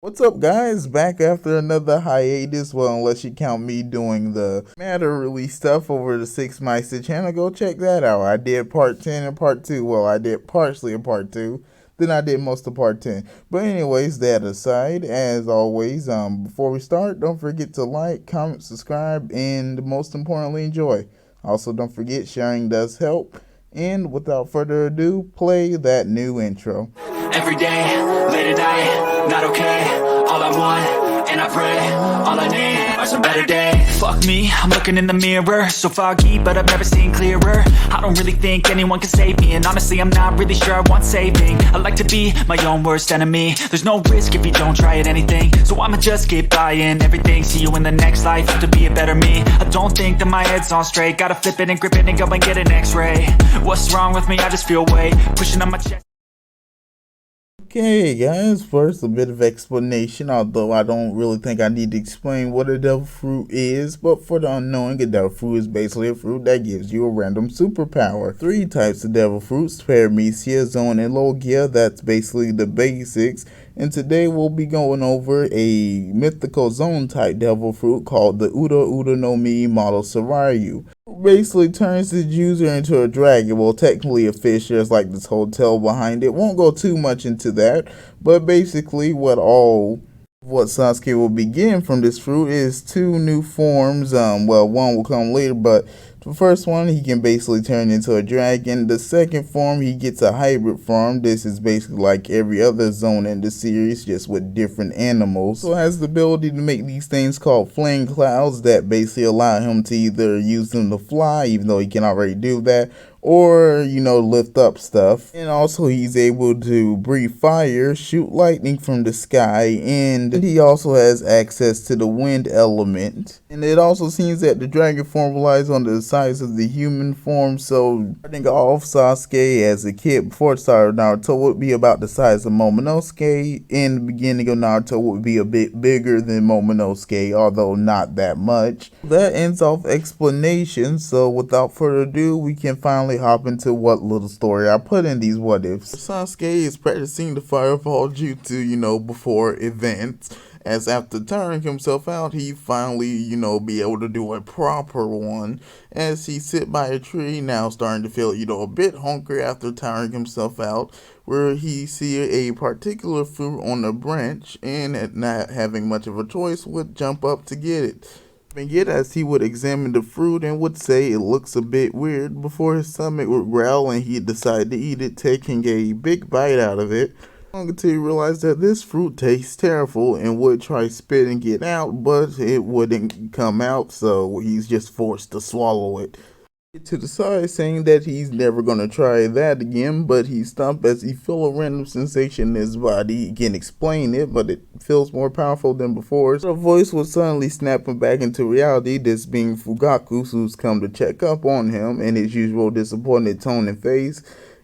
What's up, guys? Back after another hiatus. Well, unless you count me doing the matter release stuff over the Six Meister channel, go check that out. I did part 10 and part 2. Well, I did partially in part 2. Then I did most of part 10. But anyways, that aside, as always, before we start, don't forget to like, comment, subscribe, and most importantly, enjoy. Also, don't forget sharing does help. And without further ado, play that new intro. Every day, late at night, not okay. All I want, and I pray, all I need are some better days. Fuck me, I'm looking in the mirror, so foggy, but I've never seen clearer. I don't really think anyone can save me, and honestly I'm not really sure I want saving. I like to be my own worst enemy. There's no risk if you don't try at anything, so I'ma just keep buying everything. See you in the next life, to be a better me. I don't think that my head's on straight. Gotta flip it and grip it and go and get an x-ray. What's wrong with me? I just feel weight pushing on my chest. Okay, guys, first a bit of explanation, although I don't really think I need to explain what a devil fruit is, but for the unknowing, a devil fruit is basically a fruit that gives you a random superpower. Three types of devil fruits: Paramecia, Zone, and Logia. That's basically the basics, and today we'll be going over a mythical zone type devil fruit called the Uda no Mi Model Sarayu. Basically turns the user into a dragon. Well, technically a fish. There's like this hotel behind it. Won't go too much into that, but basically what Sasuke will be getting from this fruit is two new forms. Well, one will come later, but the first one, he can basically turn into a dragon. The second form, he gets a hybrid form. This is basically like every other zone in the series, just with different animals. So it has the ability to make these things called flame clouds that basically allow him to either use them to fly, even though he can already do that, or, lift up stuff. And also he's able to breathe fire, shoot lightning from the sky, and he also has access to the wind element. And it also seems that the dragon form relies on the size of the human form, so starting off, Sasuke as a kid before the start of Naruto would be about the size of Momonosuke. In the beginning of Naruto would be a bit bigger than Momonosuke, although not that much. That ends off explanation, so without further ado, we can finally hop into what little story I put in these what ifs. Sasuke is practicing the fireball jutsu, before events, as after tiring himself out, he finally, be able to do a proper one. As he sit by a tree, now starting to feel, a bit hungry after tiring himself out, where he see a particular fruit on the branch, and not having much of a choice, would jump up to get it. And yet, as he would examine the fruit and would say it looks a bit weird, before his stomach would growl and he'd decide to eat it, taking a big bite out of it, until he realized that this fruit tastes terrible and would try spit and get out, but it wouldn't come out, so he's just forced to swallow it. To the side, saying that he's never gonna try that again, but he's stumped as he feels a random sensation in his body. He can't explain it, but it feels more powerful than before. So a voice will suddenly snap him back into reality, this being Fugaku, who's come to check up on him in his usual disappointed tone and face,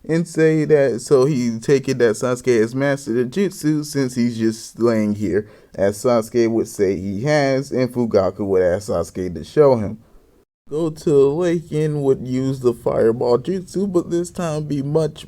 and say that so he take it that Sasuke has mastered the jutsu since he's just laying here, as Sasuke would say he has, and Fugaku would ask Sasuke to show him. Go to the lake and would use the fireball jutsu, but this time be much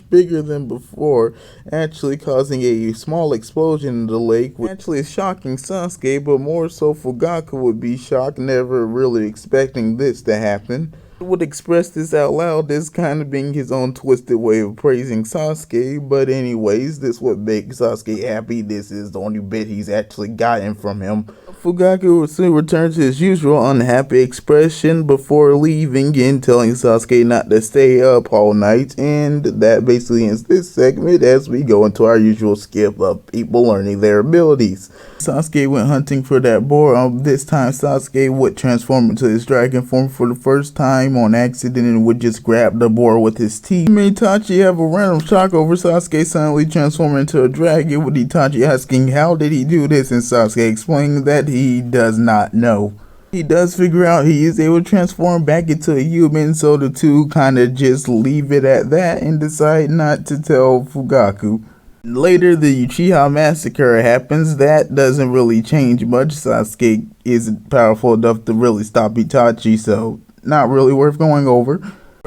bigger than before, actually causing a small explosion in the lake, actually shocking Sasuke, but more so Fugaku would be shocked, never really expecting this to happen. He would express this out loud, this kind of being his own twisted way of praising Sasuke, but anyways, this would make Sasuke happy. This is the only bit he's actually gotten from him. Fugaku would soon return to his usual unhappy expression before leaving and telling Sasuke not to stay up all night, and that basically ends this segment as we go into our usual skip of people learning their abilities. Sasuke went hunting for that boar. This time Sasuke would transform into his dragon form for the first time on accident and would just grab the boar with his teeth. Made Itachi have a random shock over Sasuke suddenly transforming into a dragon, with Itachi asking how did he do this, and Sasuke explaining that he does not know. He does figure out he is able to transform back into a human, so the two kind of just leave it at that and decide not to tell Fugaku. Later, the Uchiha massacre happens. That doesn't really change much. Sasuke isn't powerful enough to really stop Itachi, so not really worth going over.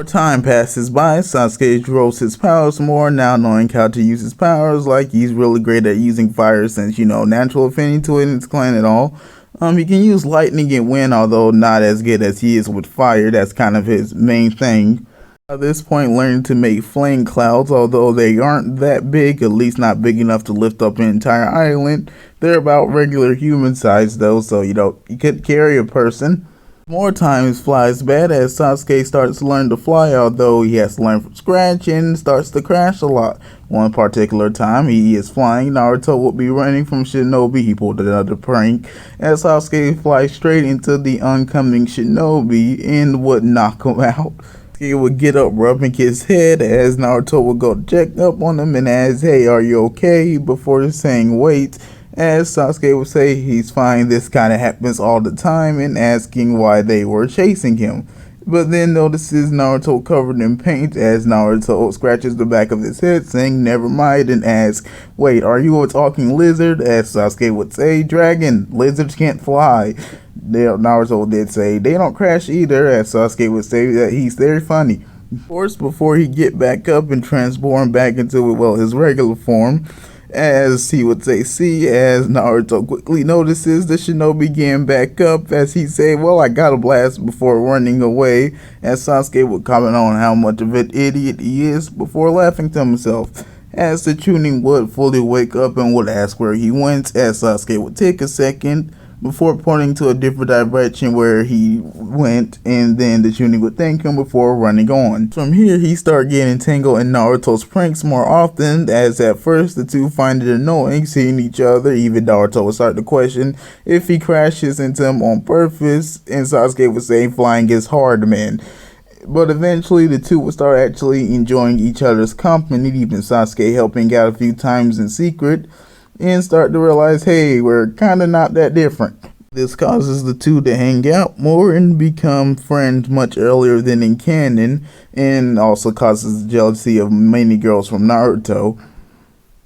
Time passes by, Sasuke grows his powers more, now knowing how to use his powers, like he's really great at using fire since, natural affinity to it in his clan and all. He can use lightning and wind, although not as good as he is with fire. That's kind of his main thing. At this point, learning to make flame clouds, although they aren't that big, at least not big enough to lift up an entire island. They're about regular human size though, so you could carry a person. More times flies bad as Sasuke starts to learn to fly, although he has to learn from scratch and starts to crash a lot. One particular time he is flying, Naruto will be running from Shinobi. He pulled another prank as Sasuke flies straight into the oncoming Shinobi and would knock him out. He would get up rubbing his head as Naruto would go check up on him and ask, "Hey, are you okay?" before saying wait. As Sasuke would say he's fine, this kind of happens all the time, and asking why they were chasing him. But then notices Naruto covered in paint as Naruto scratches the back of his head saying never mind and asks, "Wait, are you a talking lizard?" As Sasuke would say, "Dragon, lizards can't fly." Naruto did say they don't crash either, as Sasuke would say that he's very funny. Of course, before he get back up and transform back into, his regular form, as he would say, see, as Naruto quickly notices the shinobi getting back up, as he say, "Well, I got a blast," before running away, as Sasuke would comment on how much of an idiot he is before laughing to himself. As the Chunin would fully wake up and would ask where he went, as Sasuke would take a second before pointing to a different direction where he went, and then the Chunin would thank him before running on. From here, he started getting entangled in Naruto's pranks more often, as at first the two find it annoying seeing each other. Even Naruto would start to question if he crashes into him on purpose, and Sasuke would say flying is hard, man. But eventually the two would start actually enjoying each other's company, even Sasuke helping out a few times in secret, and start to realize, hey, we're kind of not that different. This causes the two to hang out more and become friends much earlier than in canon, and also causes the jealousy of many girls from Naruto.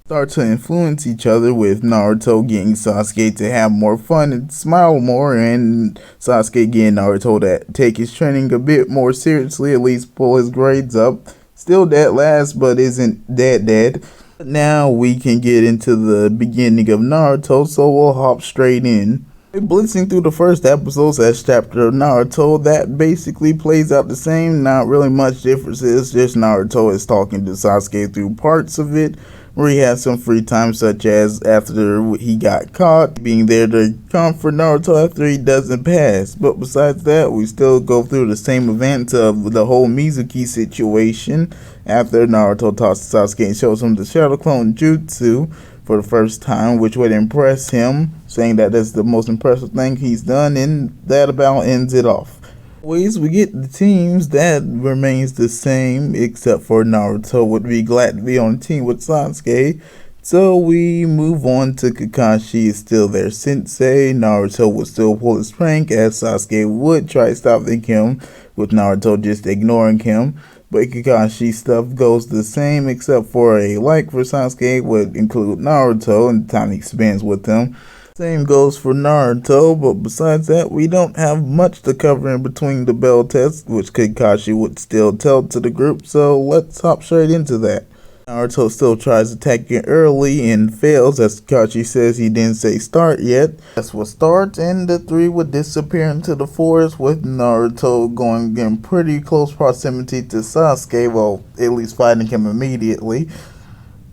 Start to influence each other, with Naruto getting Sasuke to have more fun and smile more, and Sasuke getting Naruto to take his training a bit more seriously, at least pull his grades up. Still dead last, but isn't dead. Now we can get into the beginning of Naruto, so we'll hop straight in. Blitzing through the first episodes as chapter of Naruto, that basically plays out the same, not really much differences, just Naruto is talking to Sasuke through parts of it, where he has some free time, such as after he got caught, being there to comfort Naruto after he doesn't pass. But besides that, we still go through the same events of the whole Mizuki situation, after Naruto talks to Sasuke and shows him the Shadow Clone Jutsu for the first time, which would impress him, saying that that's the most impressive thing he's done, and that about ends it off. Ways we get the teams, that remains the same, except for Naruto would be glad to be on a team with Sasuke. So we move on to Kakashi is still their sensei. Naruto would still pull his prank, as Sasuke would try stopping him, with Naruto just ignoring him. But Kakashi stuff goes the same, except for a like for Sasuke would include Naruto and the time he spends with him. Same goes for Naruto, but besides that, we don't have much to cover in between the bell tests, which Kakashi would still tell to the group, so let's hop straight into that. Naruto still tries attacking early and fails, as Kakashi says he didn't say start yet. That's what starts, and the three would disappear into the forest, with Naruto going in pretty close proximity to Sasuke, well, at least fighting him immediately.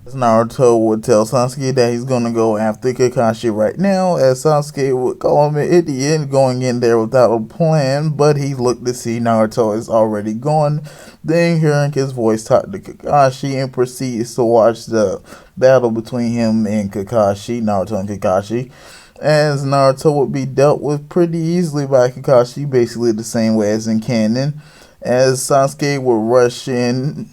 Naruto would tell Sasuke that he's gonna go after Kakashi right now, as Sasuke would call him an idiot going in there without a plan, but he looked to see Naruto is already gone. Then hearing his voice talk to Kakashi, and proceeds to watch the battle between him and Kakashi, Naruto and Kakashi, as Naruto would be dealt with pretty easily by Kakashi, basically the same way as in canon, as Sasuke would rush in,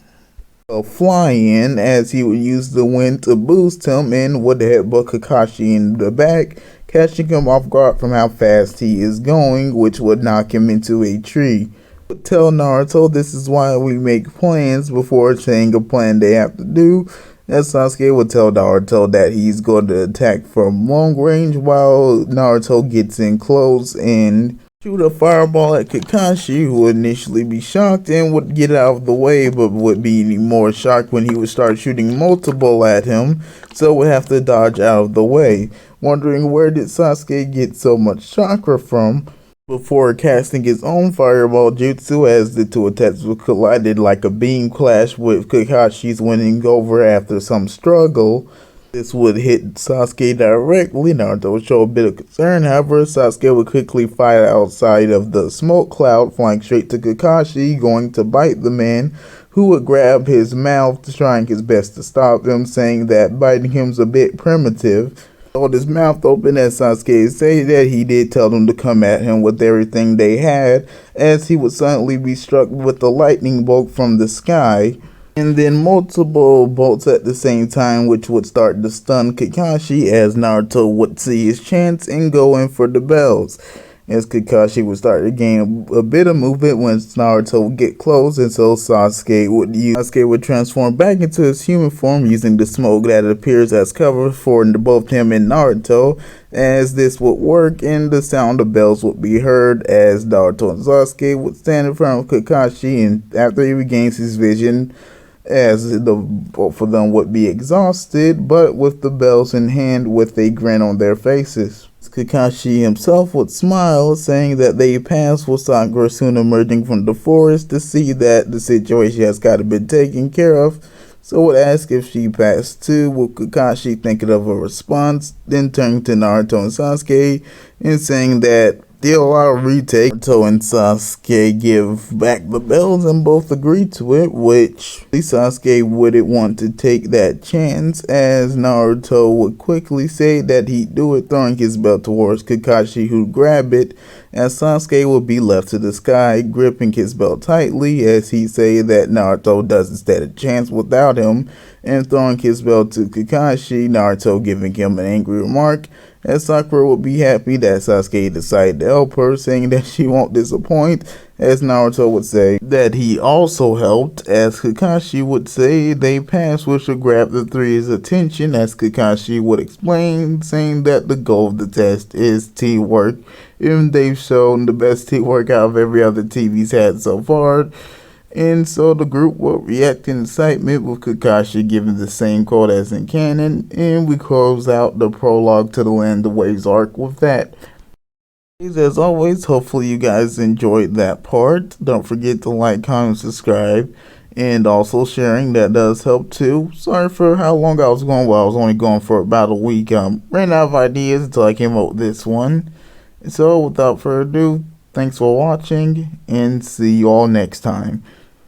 fly in, as he would use the wind to boost him, and would headbutt Kakashi in the back, catching him off guard from how fast he is going, which would knock him into a tree. Would tell Naruto this is why we make plans before saying a plan they have to do, as Sasuke would tell Naruto that he's going to attack from long range while Naruto gets in close, and shoot a fireball at Kakashi, who would initially be shocked and would get out of the way, but would be even more shocked when he would start shooting multiple at him, so would have to dodge out of the way, wondering where did Sasuke get so much chakra from, before casting his own fireball jutsu as the two attacks would collided like a beam clash, with Kakashi's winning over after some struggle. This would hit Sasuke directly. Naruto would show a bit of concern. However, Sasuke would quickly fight outside of the smoke cloud, flying straight to Kakashi, going to bite the man, who would grab his mouth, trying his best to stop him, saying that biting him's a bit primitive. Hold his mouth open as Sasuke say that he did tell them to come at him with everything they had, as he would suddenly be struck with a lightning bolt from the sky, and then multiple bolts at the same time, which would start to stun Kakashi, as Naruto would see his chance and go in for the bells. As Kakashi would start to gain a bit of movement once Naruto would get close, and so Sasuke would transform back into his human form using the smoke that appears as cover for both him and Naruto, as this would work and the sound of bells would be heard as Naruto and Sasuke would stand in front of Kakashi, and after he regains his vision, as both of them would be exhausted, but with the bells in hand with a grin on their faces. Kakashi himself would smile, saying that they passed with Sakura soon emerging from the forest to see that the situation has got to be taken care of, so would ask if she passed too, with Kakashi thinking of a response, then turning to Naruto and Sasuke and saying that they'll allow a retake. Naruto and Sasuke give back the bells and both agree to it, which Sasuke wouldn't want to take that chance, as Naruto would quickly say that he'd do it, throwing his belt towards Kakashi, who'd grab it, as Sasuke would be left to the sky, gripping his belt tightly, as he'd say that Naruto doesn't stand a chance without him, and throwing his belt to Kakashi, Naruto giving him an angry remark, as Sakura would be happy that Sasuke decided to help her, saying that she won't disappoint, as Naruto would say that he also helped, as Kakashi would say they passed, which would grab the three's attention, as Kakashi would explain, saying that the goal of the test is teamwork, and they've shown the best teamwork out of every other team he's had so far. And so the group will react in excitement, with Kakashi giving the same quote as in canon, and we close out the prologue to the Land of Waves arc with that. As always, hopefully you guys enjoyed that part. Don't forget to like, comment, subscribe, and also sharing, that does help too. Sorry for how long I was going. Well, I was only going for about a week. Ran out of ideas until I came up with this one. So without further ado, thanks for watching, and see you all next time.